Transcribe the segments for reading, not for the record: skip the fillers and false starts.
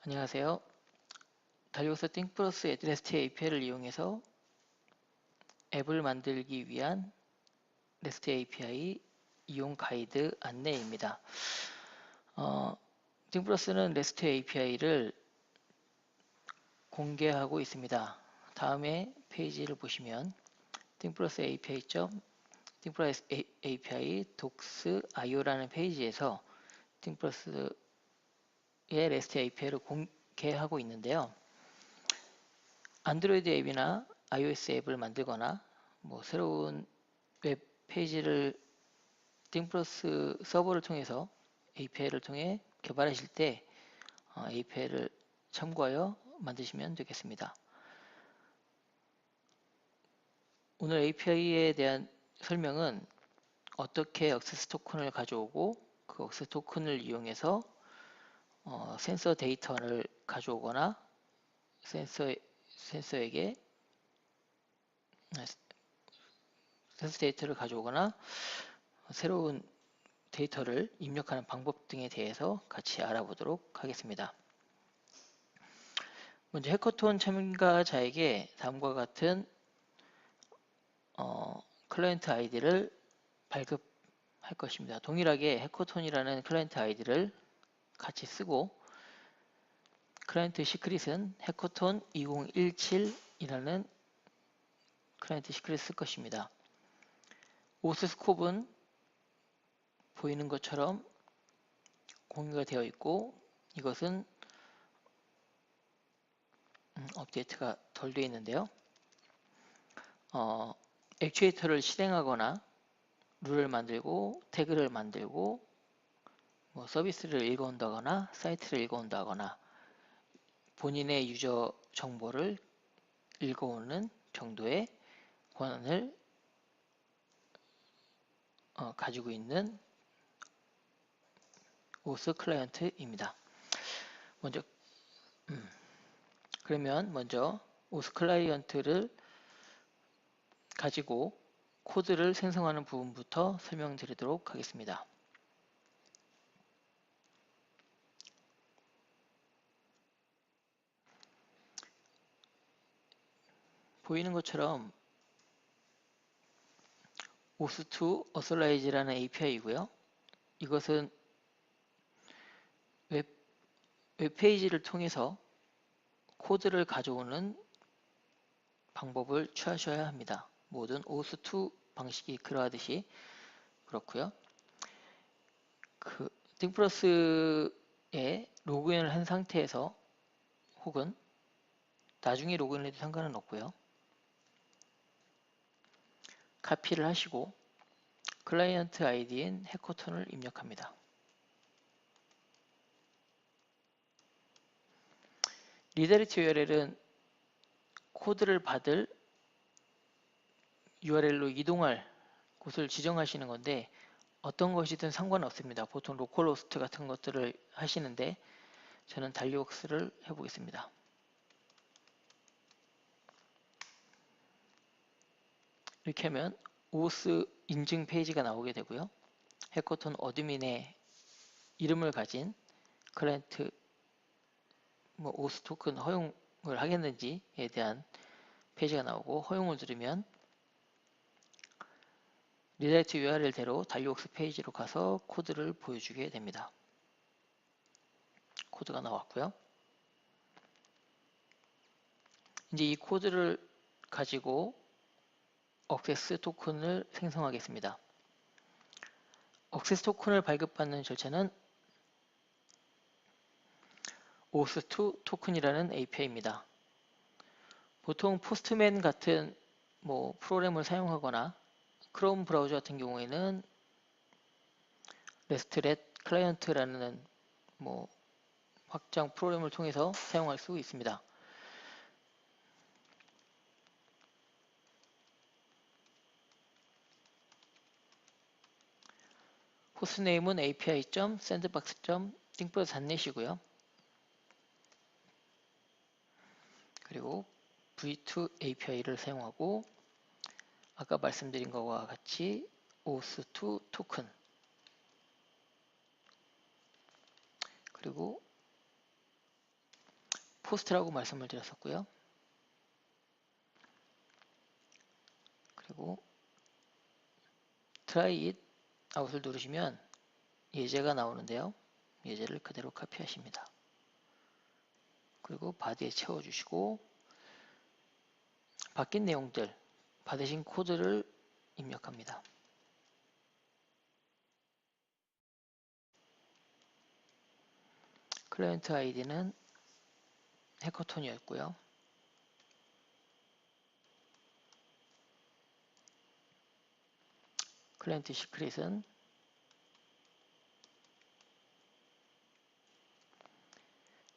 안녕하세요. 달리오스 띵플러스 REST API를 이용해서 앱을 만들기 위한 REST API 이용 가이드 안내입니다. 띵플러스는 REST API를 공개하고 있습니다. 다음에 페이지를 보시면 띵플러스 띵플러스 API docs IO라는 페이지에서 띵플러스의 REST API를 공개하고 있는데요. 안드로이드 앱이나 iOS 앱을 만들거나 새로운 웹 페이지를 띵플러스 서버를 통해서 API를 통해 개발하실 때 API를 참고하여 만드시면 되겠습니다. 오늘 API에 대한 설명은 어떻게 액세스 토큰을 가져오고 그 액세스 토큰을 이용해서 센서 데이터를 가져오거나 센서에게 센서 데이터를 가져오거나 새로운 데이터를 입력하는 방법 등에 대해서 같이 알아보도록 하겠습니다. 먼저 해커톤 참가자에게 다음과 같은 클라이언트 아이디를 발급할 것입니다. 동일하게 해커톤이라는 클라이언트 아이디를 같이 쓰고 클라이언트 시크릿은 해커톤 2017이라는 클라이언트 시크릿을 쓸 것입니다. 오스 스콥은 보이는 것처럼 공유가 되어 있고 이것은 업데이트가 덜 되어 있는데요. 액추에이터를 실행하거나 룰을 만들고 태그를 만들고 서비스를 읽어온다거나 사이트를 읽어온다거나 본인의 유저 정보를 읽어오는 정도의 권한을 가지고 있는 오스 클라이언트입니다. 그러면 먼저 오스 클라이언트를 가지고 코드를 생성하는 부분부터 설명드리도록 하겠습니다. 보이는 것처럼 OS2 Authorize라는 API이고요. 이것은 웹페이지를 통해서 코드를 가져오는 방법을 취하셔야 합니다. 모든 OS2 방식이 그러하듯이 그렇고요. 띵플러스에 로그인을 한 상태에서 혹은 나중에 로그인을 해도 상관은 없고요. 카피를 하시고 클라이언트 아이디인 해커톤을 입력합니다. 리다이렉트 URL은 코드를 받을 URL로 이동할 곳을 지정하시는 건데 어떤 것이든 상관없습니다. 보통 로컬호스트 같은 것들을 하시는데 저는 달리옥스를 해보겠습니다. 이렇게 하면 오스 인증 페이지가 나오게 되고요. 해커톤 어드민의 이름을 가진 클라이언트 오스 토큰 허용을 하겠는지에 대한 페이지가 나오고 허용을 누르면 리다이렉트 URL대로 달리옥스 페이지로 가서 코드를 보여주게 됩니다. 코드가 나왔고요. 이제 이 코드를 가지고 액세스 토큰을 생성하겠습니다. 액세스 토큰을 발급받는 절차는 OS2 토큰이라는 API입니다. 보통 포스트맨 같은 프로그램을 사용하거나 크롬 브라우저 같은 경우에는 RESTlet 클라이언트라는 확장 프로그램을 통해서 사용할 수 있습니다. 호스트네임은 api.sandbox.thinkplus.net이고요. 그리고 v2 API를 사용하고 아까 말씀드린 것과 같이 OS2 토큰 그리고 코스트라고 말씀을 드렸었고요. 그리고 try it out을 누르시면 예제가 나오는데요. 예제를 그대로 카피하십니다. 그리고 바디에 채워주시고 바뀐 내용들, 받으신 코드를 입력합니다. 클라이언트 아이디는 해커톤이었고요. 클라이언트 시크릿은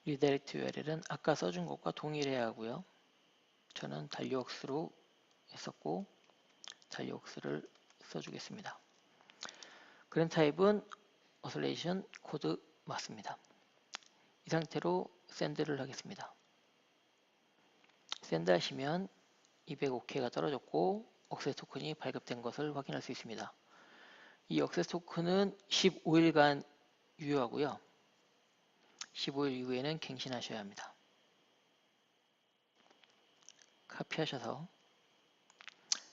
리다이렉트 URL은 아까 써준 것과 동일해야 하고요. 저는 달리웍스로 했었고 달리웍스를 써주겠습니다. 그랜 타입은 어슬레이션 코드 맞습니다. 이 상태로 샌드를 하겠습니다. 샌드 하시면 205K가 떨어졌고 억세스 토큰이 발급된 것을 확인할 수 있습니다. 이 억세스 토큰은 15일간 유효하고요. 15일 이후에는 갱신하셔야 합니다. 카피하셔서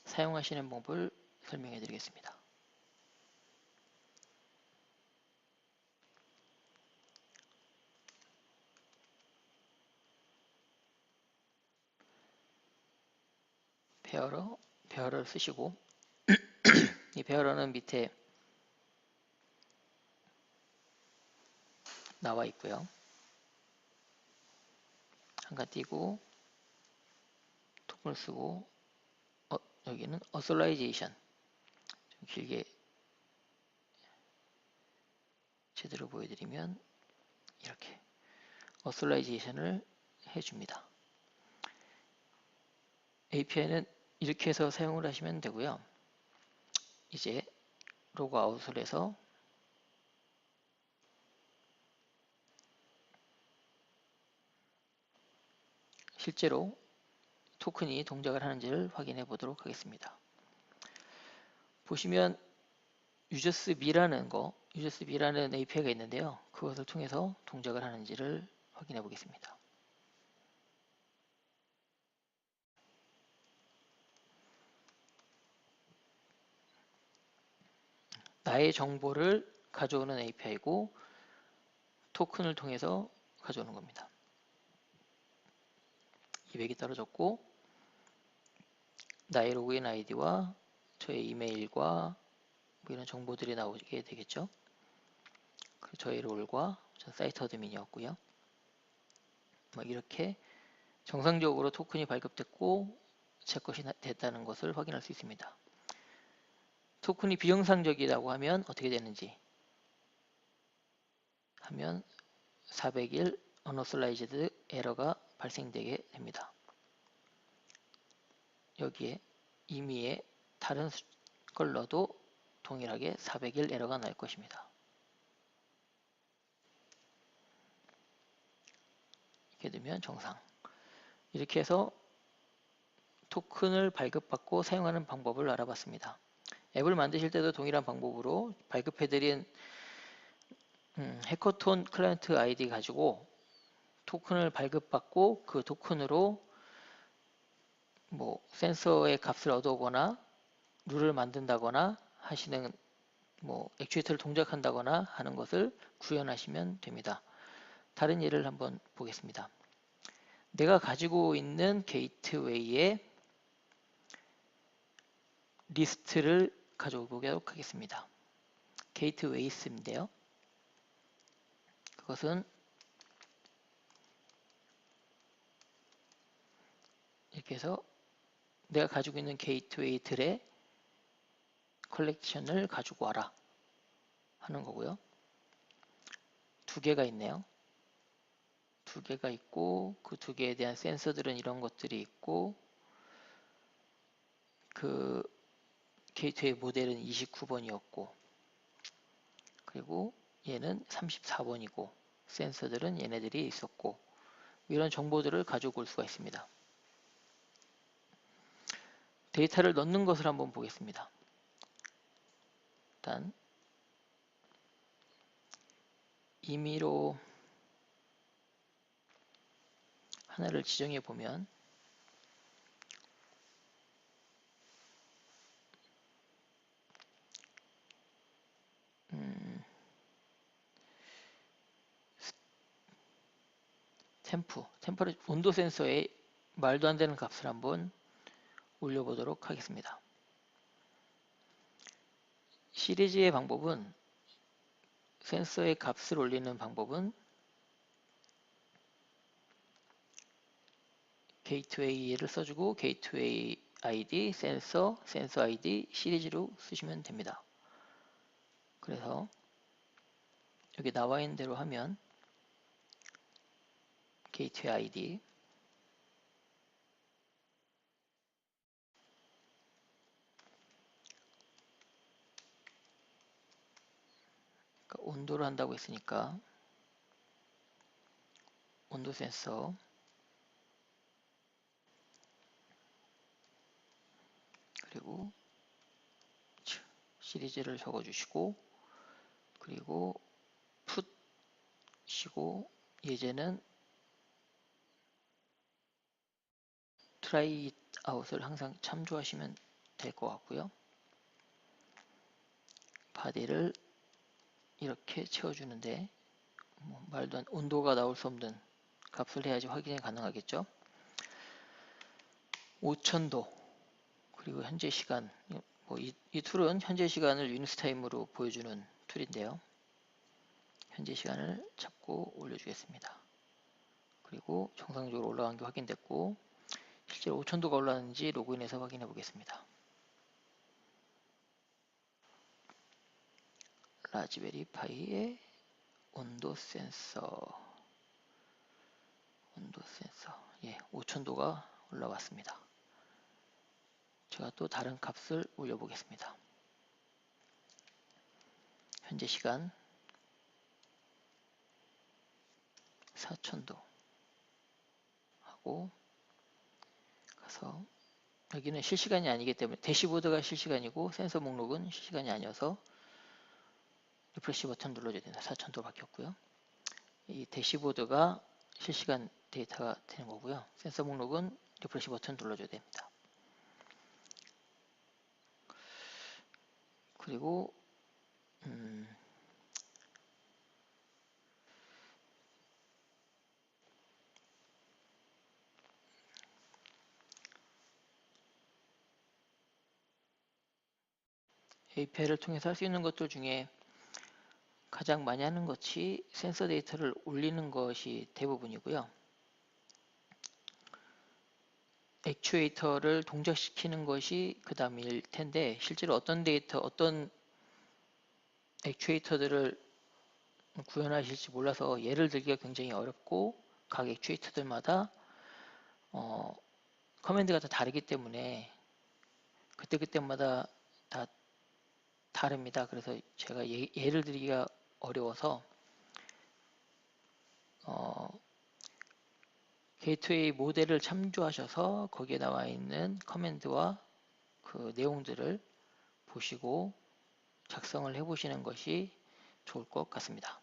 사용하시는 방법을 설명해 드리겠습니다. 베어러를 쓰시고 이 베어러는 밑에 나와 있고요. 한칸 띄고 토큰을 쓰고 여기는 어솔라이제이션 좀 길게 제대로 보여드리면 이렇게 어솔라이제이션을 해줍니다. API는 이렇게 해서 사용을 하시면 되고요. 이제 로그아웃을 해서 실제로 토큰이 동작을 하는지를 확인해 보도록 하겠습니다. 보시면 usersB라는 API가 있는데요. 그것을 통해서 동작을 하는지를 확인해 보겠습니다. 나의 정보를 가져오는 API고 토큰을 통해서 가져오는 겁니다. 200이 떨어졌고 나의 로그인 아이디와 저의 이메일과 뭐 이런 정보들이 나오게 되겠죠. 그리고 저의 롤과 전 사이트 어드민이었고요. 뭐 이렇게 정상적으로 토큰이 발급됐고 제 것이 됐다는 것을 확인할 수 있습니다. 토큰이 비정상적이라고 하면 어떻게 되는지 하면 401 unauthorized 에러가 발생되게 됩니다. 여기에 임의의 다른 걸 넣어도 동일하게 401 에러가 날 것입니다. 이렇게 되면 정상. 이렇게 해서 토큰을 발급받고 사용하는 방법을 알아봤습니다. 앱을 만드실 때도 동일한 방법으로 발급해드린 해커톤 클라이언트 아이디 가지고 토큰을 발급받고 그 토큰으로 뭐 센서의 값을 얻어오거나 룰을 만든다거나 하시는 뭐 액추에이터를 동작한다거나 하는 것을 구현하시면 됩니다. 다른 예를 한번 보겠습니다. 내가 가지고 있는 게이트웨이의 리스트를 가져보도록 하겠습니다. 게이트웨이스인데요. 그것은 이렇게 해서 내가 가지고 있는 게이트웨이들의 컬렉션을 가지고 와라 하는 거고요. 두 개가 있네요. 두 개가 있고 그 두 개에 대한 센서들은 이런 것들이 있고 그 게이트웨이 모델은 29번이었고 그리고 얘는 34번이고 센서들은 얘네들이 있었고 이런 정보들을 가지고 올 수가 있습니다. 데이터를 넣는 것을 한번 보겠습니다. 일단 임의로 하나를 지정해 보면 템퍼러 온도 센서에 말도 안 되는 값을 한번 올려보도록 하겠습니다. 시리즈의 방법은 센서의 값을 올리는 방법은 게이트웨이를 써주고 게이트웨이 ID, 센서 ID 시리즈로 쓰시면 됩니다. 그래서 여기 나와 있는 대로 하면 게이트웨이 ID 그러니까 온도를 한다고 했으니까 온도 센서 그리고 시리즈를 적어주시고 그리고 풋이고 예제는 try it out을 항상 참조하시면 될 것 같고요. 바디를 이렇게 채워주는데 말도 안 온도가 나올 수 없는 값을 해야지 확인이 가능하겠죠. 5000도 그리고 현재 시간 이 툴은 현재 시간을 유니스 타임으로 보여주는 툴인데요. 현재 시간을 잡고 올려주겠습니다. 그리고 정상적으로 올라간 게 확인됐고 실제로 5000도가 올라왔는지 로그인해서 확인해 보겠습니다. 라즈베리 파이의 온도 센서 예, 5000도가 올라왔습니다. 제가 또 다른 값을 올려 보겠습니다. 현재 시간 4000도 하고 가서 여기는 실시간이 아니기 때문에 대시보드가 실시간이고 센서 목록은 실시간이 아니어서 리프레시 버튼 눌러줘야 된다. 4000도 바뀌었고요. 이 대시보드가 실시간 데이터가 되는 거고요. 센서 목록은 리프레시 버튼 눌러줘야 됩니다. 그리고 API를 통해서 할 수 있는 것들 중에 가장 많이 하는 것이 센서 데이터를 올리는 것이 대부분이고요. 액추에이터를 동작시키는 것이 그 다음일 텐데 실제로 어떤 액추에이터들을 구현하실지 몰라서 예를 들기가 굉장히 어렵고 각 액추에이터들마다 커맨드가 다 다르기 때문에 그때그때마다 다 다릅니다. 그래서 제가 예를 들기가 어려워서 게이트웨이 모델을 참조하셔서 거기에 나와 있는 커맨드와 그 내용들을 보시고 작성을 해보시는 것이 좋을 것 같습니다.